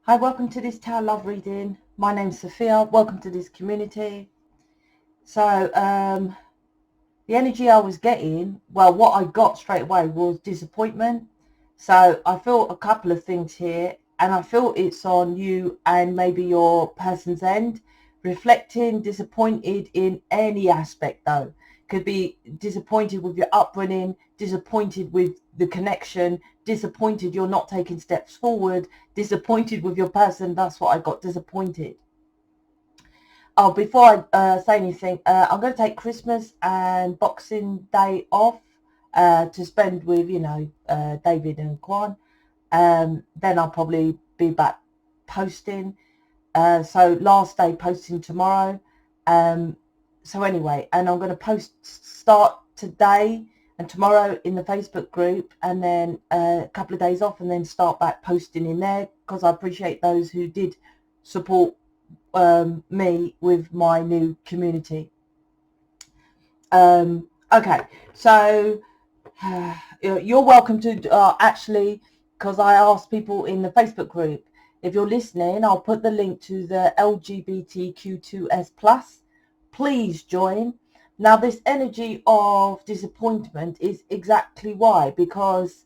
Hi, welcome to this Tower Love reading. My name's Sophia. Welcome to this community. So, the energy I was getting, well, what I got straight away was disappointment. So I feel a couple of things here, and I feel it's on you and maybe your person's end. Reflecting, disappointed in any aspect though. Could be disappointed with your upbringing, disappointed with the connection, disappointed you're not taking steps forward, disappointed with your person. That's what I got, disappointed. Oh, before I say anything, I'm going to take Christmas and Boxing Day off to spend with, David and Kwan. Then I'll probably be back posting. So last day posting tomorrow. So anyway, and I'm going to start today and tomorrow in the Facebook group, and then a couple of days off, and then start back posting in there, because I appreciate those who did support me with my new community. Okay, so you're welcome to actually, because I asked people in the Facebook group, if you're listening, I'll put the link to the LGBTQ2S plus. Please join. Now, this energy of disappointment is exactly why, because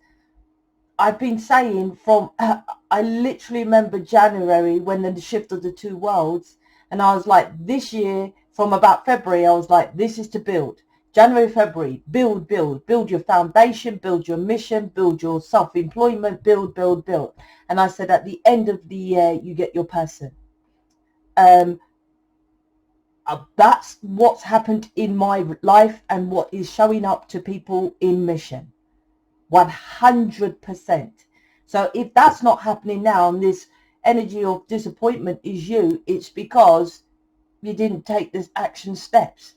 I've been saying from, I literally remember January when the shift of the two worlds, and I was like, this year, from about February, I was like, this is to build. January, February, build your foundation, build your mission, build your self-employment, build. And I said, at the end of the year, you get your person. That's what's happened in my life and what is showing up to people in mission. 100%. So if that's not happening now, and this energy of disappointment is you, it's because you didn't take this action steps.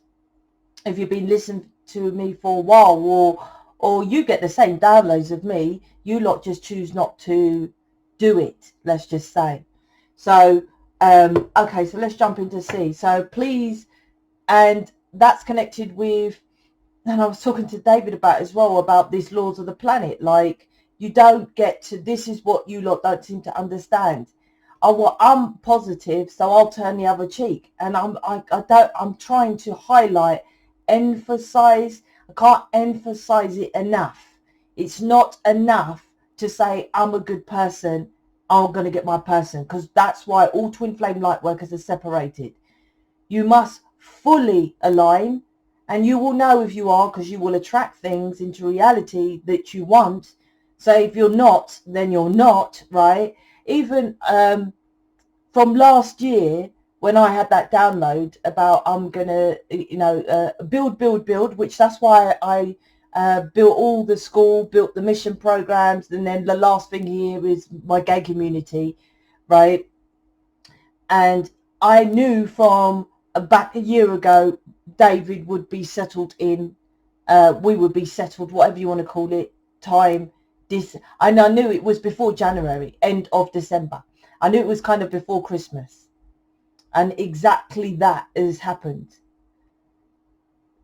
If you've been listening to me for a while, or you get the same downloads of me, you lot just choose not to do it, let's just say. So okay, so let's jump into C. So please, and that's connected with, and I was talking to David about as well, about these laws of the planet. Like, you don't get to, this is what you lot don't seem to understand. I'm positive, so I'll turn the other cheek. And I'm trying to highlight, emphasize. I can't emphasize it enough. It's not enough to say I'm a good person, I'm going to get my person, because that's why all twin flame light workers are separated. You must fully align, and you will know if you are, because you will attract things into reality that you want. So if you're not, then you're not, right? Even from last year, when I had that download about I'm gonna, build, which that's why I built all the school, built the mission programs, and then the last thing here is my gay community, right? And I knew from back a year ago, David would be settled in, we would be settled, whatever you want to call it, time. And I knew it was before January, end of December. I knew it was kind of before Christmas. And exactly that has happened.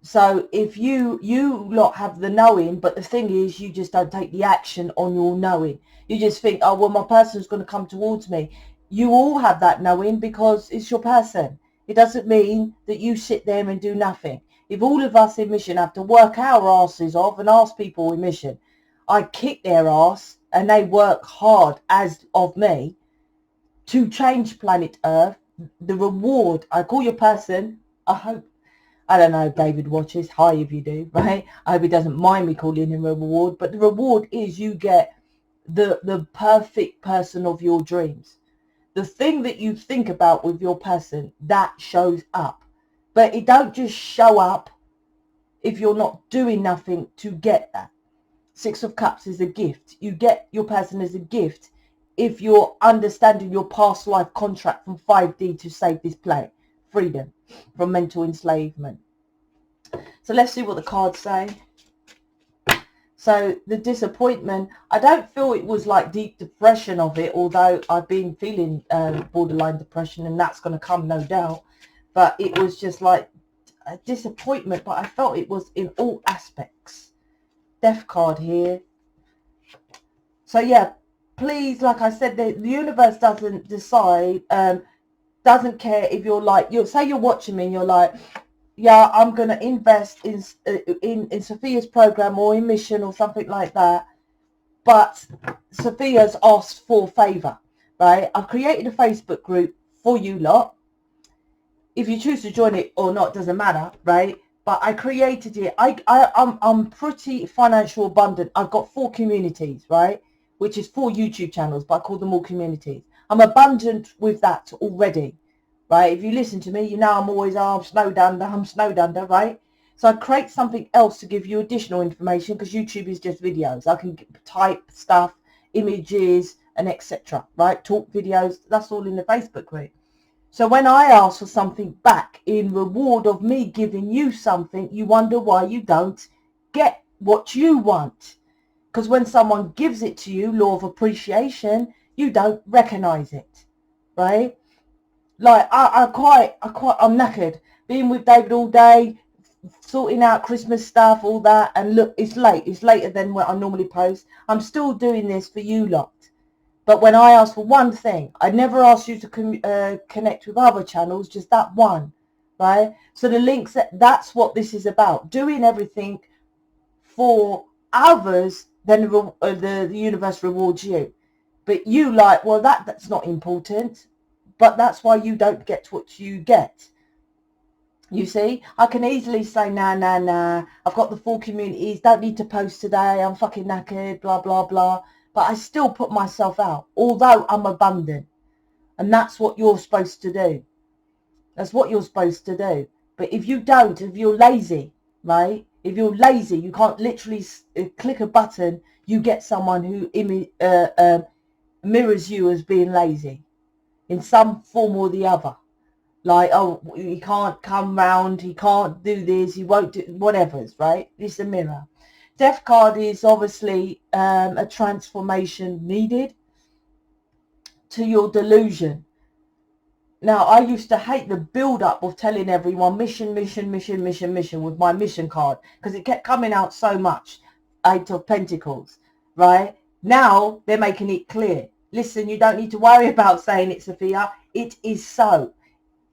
So if you lot have the knowing, but the thing is, you just don't take the action on your knowing. You just think, oh, well, my person's going to come towards me. You all have that knowing because it's your person. It doesn't mean that you sit there and do nothing. If all of us in mission have to work our asses off and ask people in mission, I kick their ass and they work hard, as of me, to change planet Earth. The reward, I call your person, I don't know if David watches. Hi if you do, right? I hope he doesn't mind me calling him a reward. But the reward is you get the perfect person of your dreams. The thing that you think about with your person, that shows up. But it don't just show up if you're not doing nothing to get that. Six of Cups is a gift. You get your person as a gift if you're understanding your past life contract from 5D to save this planet. Freedom from mental enslavement. So let's see what the cards say. So the disappointment, I don't feel it was like deep depression of it, although I've been feeling borderline depression, and that's going to come, no doubt. But it was just like a disappointment, but I felt it was in all aspects. Death card here. So yeah, please, like I said, the universe doesn't decide, doesn't care if you're like, say you're watching me and you're like, yeah, I'm going to invest in Sophia's program or in mission or something like that. But Sophia's asked for favour, right? I've created a Facebook group for you lot. If you choose to join it or not, doesn't matter, right? But I created it. I'm pretty financial abundant. I've got 4 communities, right? Which is 4 YouTube channels, but I call them all communities. I'm abundant with that already, right? If you listen to me, you know I'm always, I'm snowed under, right? So I create something else to give you additional information, because YouTube is just videos. I can type stuff, images, and etc. Right? Talk videos. That's all in the Facebook group. So when I ask for something back in reward of me giving you something, you wonder why you don't get what you want. Because when someone gives it to you, law of appreciation, you don't recognize it, right? Like I'm knackered being with David all day, sorting out Christmas stuff, all that, and look, it's late. It's later than what I normally post. I'm still doing this for you lot. But when I ask for one thing, I never ask you to connect with other channels, just that one, right? So the links, that's what this is about, doing everything for others, then the universe rewards you. But you like, well, that's not important, but that's why you don't get what you get. You see, I can easily say, nah, I've got the 4 communities, don't need to post today, I'm fucking knackered, blah, blah, blah. But I still put myself out, although I'm abundant. And that's what you're supposed to do. That's what you're supposed to do. But if you don't, if you're lazy, right? If you're lazy, you can't literally click a button, you get someone who mirrors you as being lazy in some form or the other. Like, oh, he can't come round, he can't do this, he won't do whatever's, right? It's a mirror. Death card is obviously a transformation needed to your delusion. Now, I used to hate the build-up of telling everyone mission with my mission card, because it kept coming out so much. 8 of Pentacles, right? Now, they're making it clear. Listen, you don't need to worry about saying it, Sophia. It is so.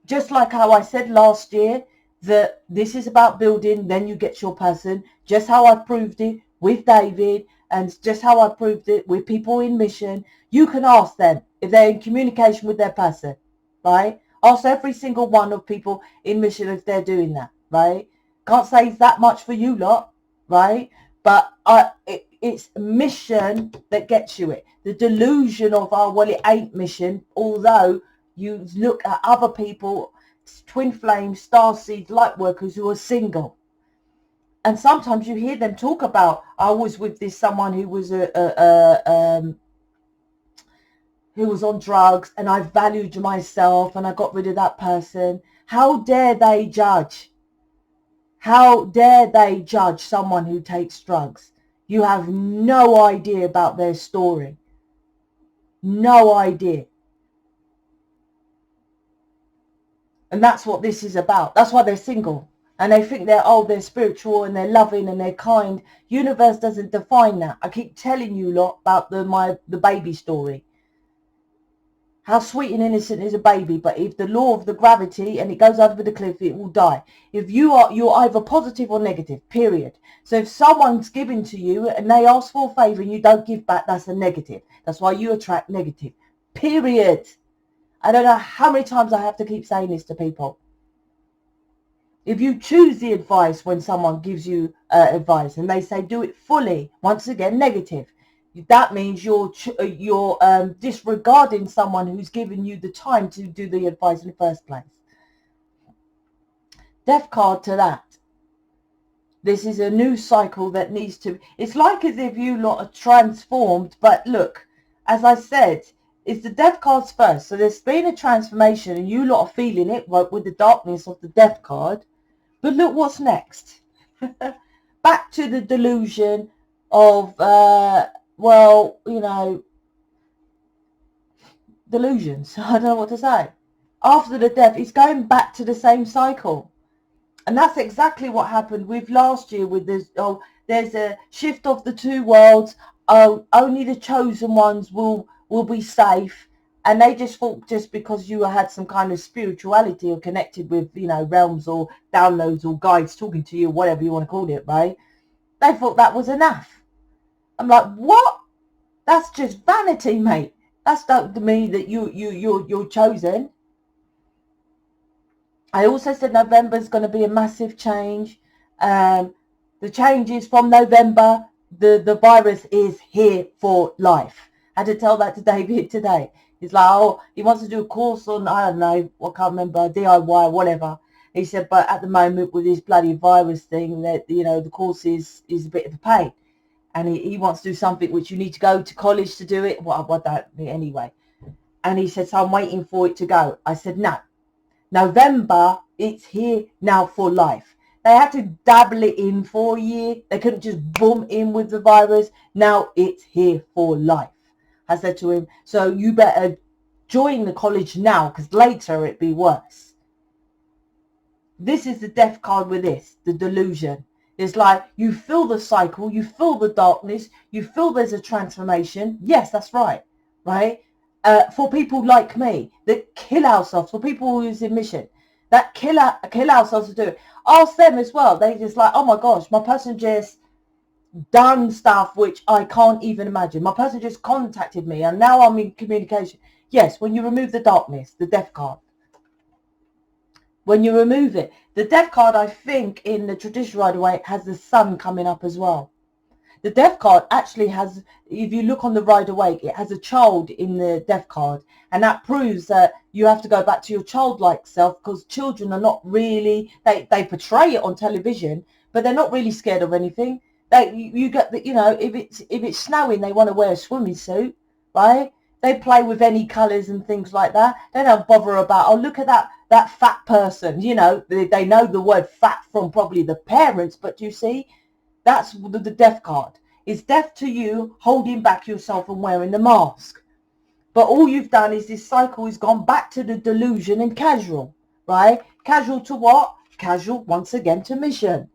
Just like how I said last year that this is about building, then you get your person. Just how I proved it with David, and just how I proved it with people in mission. You can ask them if they're in communication with their person, right? Ask every single one of people in mission if they're doing that, right? Can't say it's that much for you lot, right? But it's mission that gets you it. The delusion of, oh, well, it ain't mission, although you look at other people, twin flame, starseeds, lightworkers who are single. And sometimes you hear them talk about, I was with this someone who was who was on drugs, and I valued myself and I got rid of that person. How dare they judge? How dare they judge someone who takes drugs? You have no idea about their story. No idea. And that's what this is about. That's why they're single. And they think they're spiritual and they're loving and they're kind. Universe doesn't define that. I keep telling you lot about the baby story. How sweet and innocent is a baby, but if the law of the gravity and it goes over the cliff, it will die. If you're either positive or negative, period. So if someone's giving to you and they ask for a favour and you don't give back, that's a negative. That's why you attract negative, period. I don't know how many times I have to keep saying this to people. If you choose the advice when someone gives you advice and they say do it fully, once again, negative. That means you're disregarding someone who's given you the time to do the advice in the first place. Death card to that. This is a new cycle that needs to... It's like as if you lot are transformed, but look, as I said, it's the death cards first. So there's been a transformation and you lot are feeling it with the darkness of the death card. But look what's next. Back to the delusion of... well, you know, delusions. I don't know what to say. After the death, it's going back to the same cycle. And that's exactly what happened with last year with this. Oh, there's a shift of the 2 worlds. oh, only the chosen ones will be safe. And they just thought just because you had some kind of spirituality or connected with, you know, realms or downloads or guides talking to you, whatever you want to call it, right? They thought that was enough. I'm like, what? That's just vanity, mate. That's not to me that you're chosen. I also said November is going to be a massive change. The changes from November, the virus is here for life. I had to tell that to David today. He's like, oh, he wants to do a course on, I don't know, I can't remember, DIY, whatever. He said, but at the moment with this bloody virus thing, that, you know, the course is a bit of a pain. And he wants to do something which you need to go to college to do it. Well, I don't, anyway. And he said, so I'm waiting for it to go. I said, no. November, it's here now for life. They had to dabble it in for a year. They couldn't just boom in with the virus. Now it's here for life. I said to him, so you better join the college now, because later it'd be worse. This is the death card with this, the delusion. It's like you feel the cycle, you feel the darkness, you feel there's a transformation. Yes, that's right, right? For people like me that kill ourselves, for people who's in mission, that kill ourselves to do it. Ask them as well. They just like, oh my gosh, my person just done stuff which I can't even imagine. My person just contacted me and now I'm in communication. Yes, when you remove the darkness, the death card. When you remove it, the death card, I think in the traditional Rider-Waite has the sun coming up as well. The death card actually has, if you look on the Rider-Waite, it has a child in the death card. And that proves that you have to go back to your childlike self, because children are not really, they portray it on television, but they're not really scared of anything. You get the, you know, if it's snowing, they want to wear a swimming suit, right? They play with any colours and things like that. They don't bother about, oh, look at that fat person. You know, they know the word fat from probably the parents, but you see, that's the death card. It's death to you holding back yourself and wearing the mask. But all you've done is this cycle has gone back to the delusion and casual, right? Casual to what? Casual once again to mission.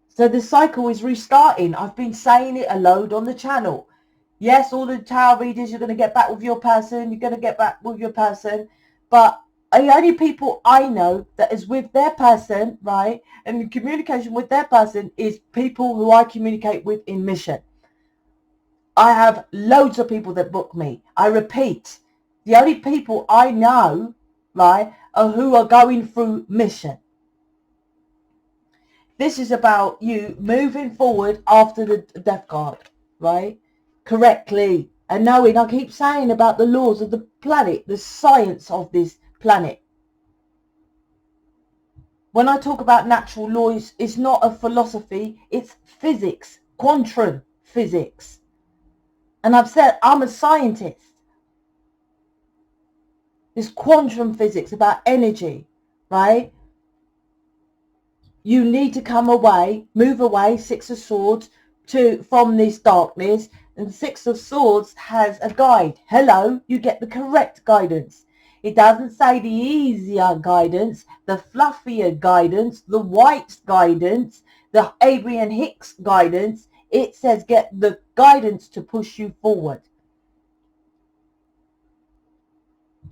So the cycle is restarting. I've been saying it a load on the channel. Yes, all the tarot readers, you're going to get back with your person. You're going to get back with your person. But the only people I know that is with their person, right, and in communication with their person is people who I communicate with in mission. I have loads of people that book me. I repeat, the only people I know, right, are who are going through mission. This is about you moving forward after the death card, right, correctly. And knowing, I keep saying about the laws of the planet, the science of this planet. When I talk about natural laws, it's not a philosophy, it's physics, quantum physics. And I've said I'm a scientist. It's quantum physics about energy, right? You need to come away, move away, Six of Swords, from this darkness. And Six of Swords has a guide. Hello, you get the correct guidance. It doesn't say the easier guidance, the fluffier guidance, the white guidance, the Abraham Hicks guidance. It says get the guidance to push you forward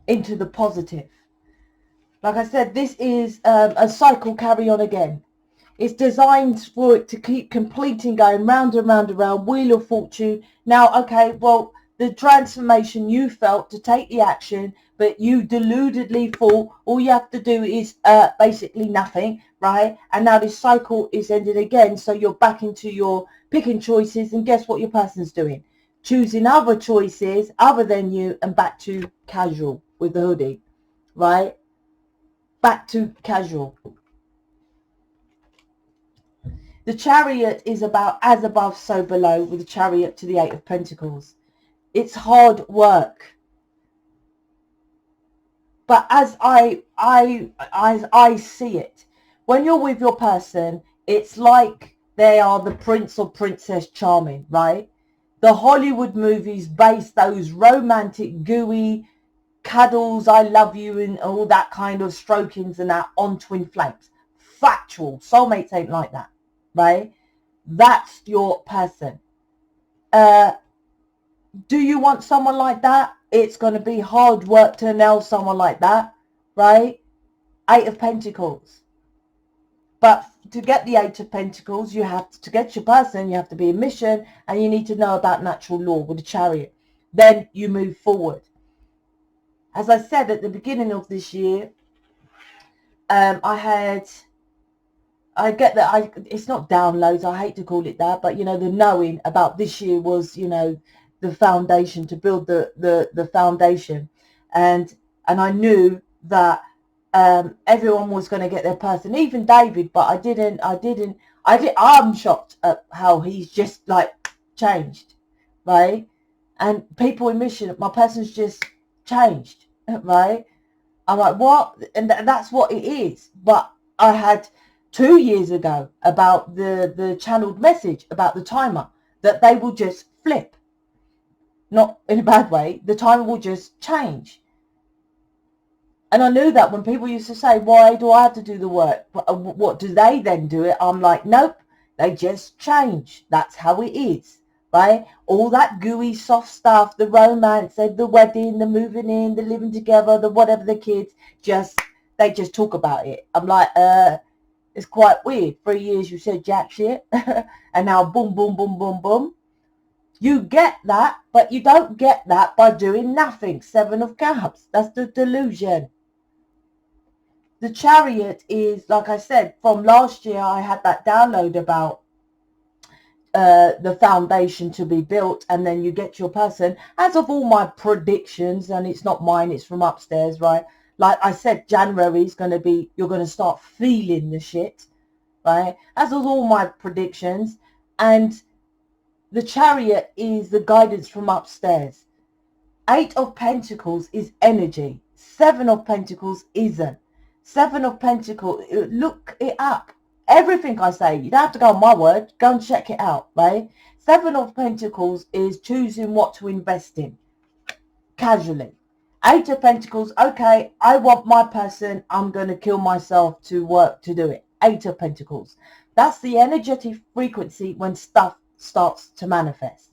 into the positive. Like I said, this is a cycle carry on again. It's designed for it to keep completing, going round and round and round, Wheel of Fortune. Now, okay, well, the transformation you felt to take the action, but you deludedly thought all you have to do is basically nothing, right? And now this cycle is ended again, so you're back into your picking choices, and guess what your person's doing? Choosing other choices other than you, and back to casual with the hoodie, right? Back to casual. The Chariot is about as above, so below, with the Chariot to the Eight of Pentacles. It's hard work. But as I see it, when you're with your person, it's like they are the prince or princess charming, right? The Hollywood movies base those romantic, gooey cuddles, I love you, and all that kind of strokings and that on twin flames. Factual. Soulmates ain't like that, right? That's your person. Do you want someone like that? It's going to be hard work to nail someone like that, right? 8 of Pentacles. But to get the 8 of Pentacles, you have to get your person, you have to be a mission, and you need to know about natural law with the Chariot. Then you move forward. As I said at the beginning of this year, I get that it's not downloads, I hate to call it that, but you know, the knowing about this year was, you know, the foundation, to build the foundation, and I knew that everyone was going to get their person, even David, but I'm shocked at how he's just like changed, right? And people in mission, my person's just changed, right? I'm like, what? And that's what it is. But I had 2 years ago about the channeled message about the timer, that they will just flip. Not in a bad way. The timer will just change. And I knew that when people used to say, why do I have to do the work? What do they then do it? I'm like, nope, they just change. That's how it is, right? All that gooey, soft stuff, the romance, the wedding, the moving in, the living together, the whatever, the kids, they just talk about it. I'm like, it's quite weird. 3 years you said jack shit, and now boom, boom, boom, boom, boom. You get that, but you don't get that by doing nothing. 7 of Cups. That's the delusion. The Chariot is, like I said, from last year, I had that download about the foundation to be built, and then you get your person. As of all my predictions, and it's not mine, it's from upstairs, right? Like I said, January is going to be, you're going to start feeling the shit, right? As of all my predictions. And the Chariot is the guidance from upstairs. 8 of Pentacles is energy. 7 of Pentacles isn't. 7 of Pentacles, look it up. Everything I say, you don't have to go on my word. Go and check it out, right? 7 of Pentacles is choosing what to invest in. Casually. 8 of Pentacles, okay, I want my person. I'm going to kill myself to work to do it. 8 of Pentacles. That's the energetic frequency when stuff starts to manifest.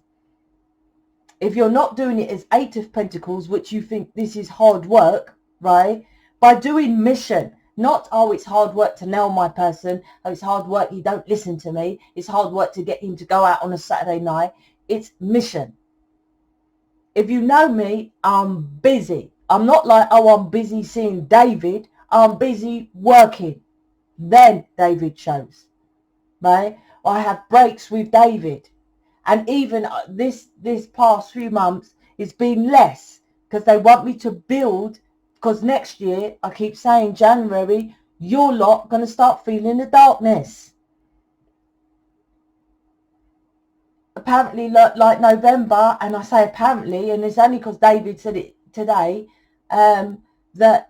If you're not doing it as 8 of Pentacles, which you think this is hard work, right? By doing mission, not, oh, it's hard work to nail my person. Oh, it's hard work, he don't listen to me. It's hard work to get him to go out on a Saturday night. It's mission. If you know me, I'm busy. I'm not like, oh, I'm busy seeing David. I'm busy working. Then David shows, right? I have breaks with David. And even this past few months, it's been less because they want me to build. Because next year, I keep saying January, your lot going to start feeling the darkness. Apparently, like November, and I say apparently, and it's only because David said it today, that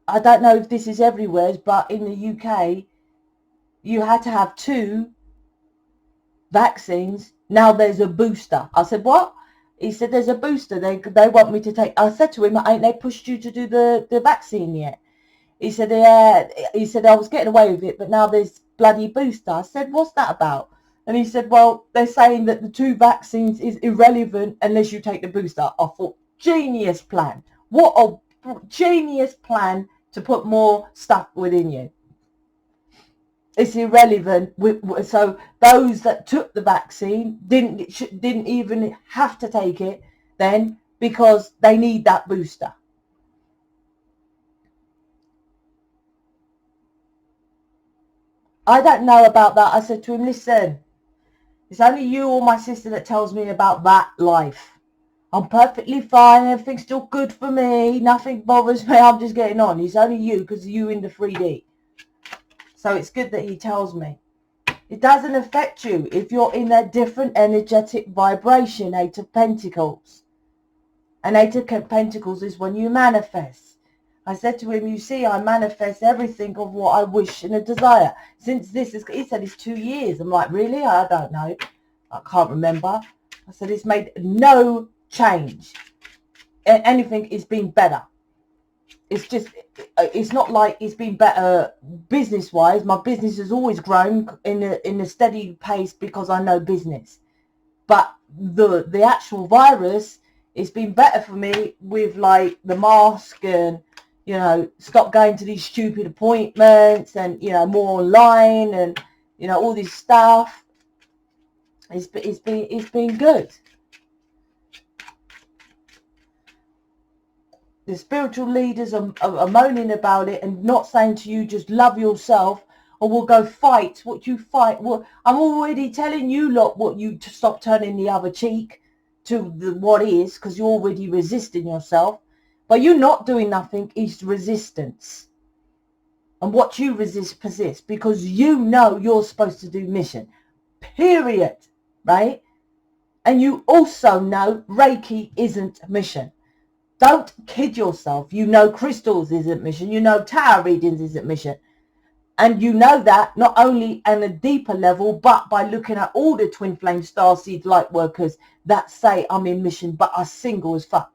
I don't know if this is everywhere, but in the UK, you had to have 2 vaccines. Now there's a booster. I said, what? He said, there's a booster. They want me to take. I said to him, ain't they pushed you to do the vaccine yet? He said, yeah. He said, I was getting away with it, but now there's bloody booster. I said, what's that about? And he said, well, they're saying that the 2 vaccines is irrelevant unless you take the booster. I thought, genius plan. What a genius plan to put more stuff within you. It's irrelevant. So those that took the vaccine didn't even have to take it then, because they need that booster. I don't know about that. I said to him, listen, it's only you or my sister that tells me about that life. I'm perfectly fine. Everything's still good for me. Nothing bothers me. I'm just getting on. It's only you, because you in the 3D. So it's good that he tells me. It doesn't affect you if you're in a different energetic vibration. 8 of Pentacles. And 8 of Pentacles is when you manifest. I said to him, you see, I manifest everything of what I wish and a desire. Since this is, he said it's 2 years. I'm like, really? I don't know. I can't remember. I said, it's made no change. Anything is being better. It's just, it's not like it's been better business-wise. My business has always grown in a steady pace because I know business. But the actual virus, it's been better for me with like the mask and, you know, stop going to these stupid appointments and, you know, more online and, you know, all this stuff. It's been good. The spiritual leaders are moaning about it and not saying to you, just love yourself or we'll go fight what you fight. Well, I'm already telling you lot what you to stop turning the other cheek to what is, because you're already resisting yourself. But you're not doing nothing is resistance. And what you resist persists because you know you're supposed to do mission. Period. Right? And you also know Reiki isn't mission. Don't kid yourself. You know crystals isn't mission. You know tarot readings isn't mission. And you know that not only on a deeper level, but by looking at all the twin flame starseed light workers that say I'm in mission, but are single as fuck.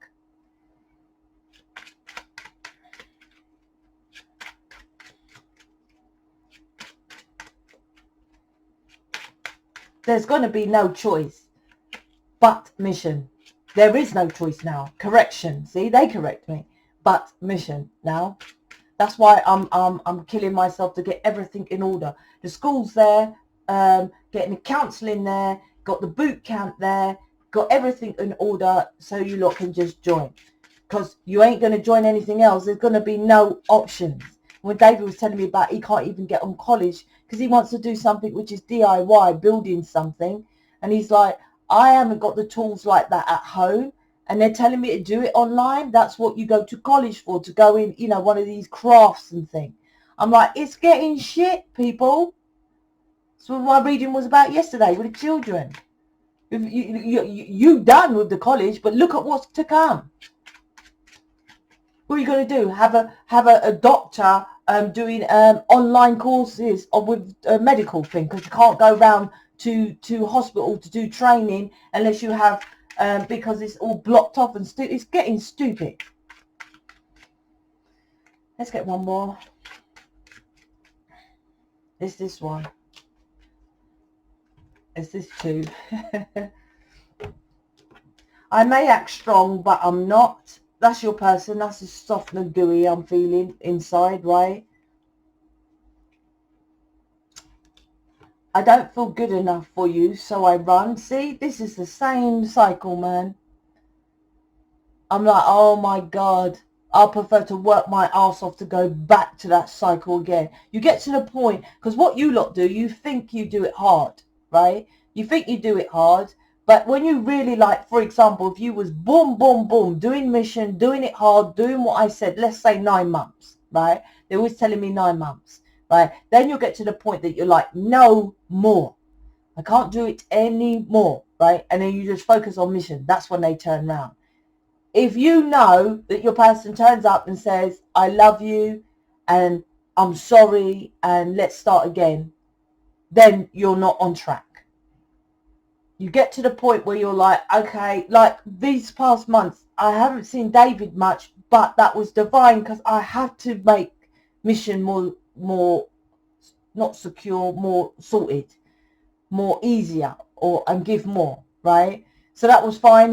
There's going to be no choice but mission. There is no choice now. Correction. See, they correct me. But mission now. That's why I'm killing myself to get everything in order. The school's there, getting the counselling there, got the boot camp there, got everything in order so you lot can just join. Because you ain't going to join anything else. There's going to be no options. When David was telling me about he can't even get on college because he wants to do something which is DIY, building something. And he's like, I haven't got the tools like that at home. And they're telling me to do it online. That's what you go to college for, to go in, you know, one of these crafts and things. I'm like, it's getting shit, people. That's what my reading was about yesterday with the children. You done with the college, but look at what's to come. What are you going to do? Have a doctor doing online courses or with a medical thing, because you can't go round to hospital to do training unless you have, because it's all blocked off and it's getting stupid. Let's get one more. It's this one. It's this two. I may act strong, but I'm not. That's your person. That's the soft and gooey I'm feeling inside, right? I don't feel good enough for you, so I run. See, this is the same cycle, man. I'm like, oh my God, I prefer to work my ass off to go back to that cycle again. You get to the point, because what you lot do, you think you do it hard, right? You think you do it hard, but when you really, like, for example, if you was boom, boom, boom, doing mission, doing it hard, doing what I said, let's say 9 months, right? They're always telling me 9 months, right? Then you'll get to the point that you're like, no more. I can't do it anymore, right? And then you just focus on mission. That's when they turn around. If you know that your person turns up and says, I love you and I'm sorry and let's start again, then you're not on track. You get to the point where you're like, okay, like these past months, I haven't seen David much, but that was divine because I had to make mission more not secure, more sorted, more easier, and give more, right? So that was fine.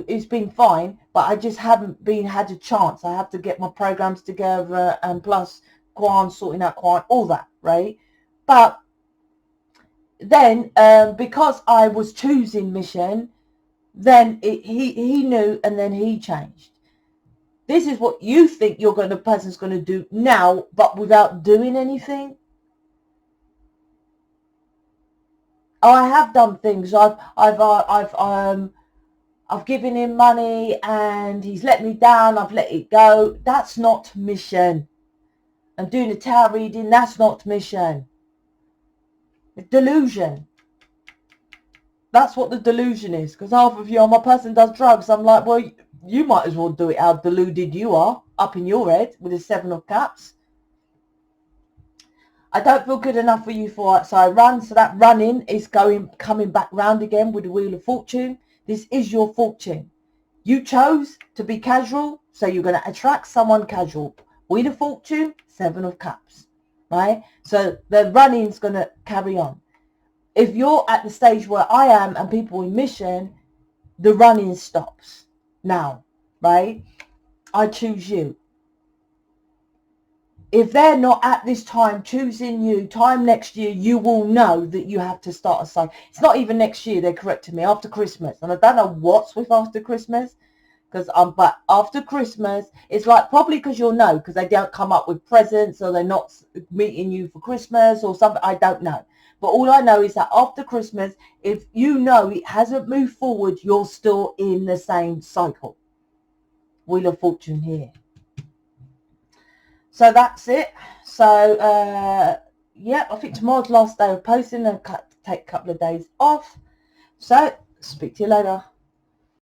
It's been fine, but I just haven't had a chance. I have to get my programs together, and plus Quan, sorting out Quan, all that, right? But then because I was choosing mission, then he knew, and then he changed. This is what you think the person's going to do now, but without doing anything. Oh, I have done things. I've given him money and he's let me down. I've let it go. That's not mission. I'm doing a tarot reading. That's not mission. It's delusion. That's what the delusion is. Because half of you, my person does drugs. I'm like, well, you might as well do it how deluded you are up in your head with the 7 of Cups. I don't feel good enough for you for it, so I run. So that running is coming back round again with the Wheel of Fortune. This is your fortune. You chose to be casual, so you're going to attract someone casual. Wheel of Fortune, 7 of Cups, right? So the running's going to carry on. If you're at the stage where I am and people in mission, the running stops now, right? I choose you. If they're not at this time choosing you, time next year, you will know that you have to start a cycle. It's not even next year, they're correcting me, after Christmas. And I don't know what's with after Christmas, but after Christmas, it's like, probably because you'll know, because they don't come up with presents, or they're not meeting you for Christmas or something. I don't know. But all I know is that after Christmas, if you know it hasn't moved forward, you're still in the same cycle. Wheel of Fortune here. So that's it. So, yeah, I think tomorrow's last day of posting. I'll take a couple of days off. So, speak to you later.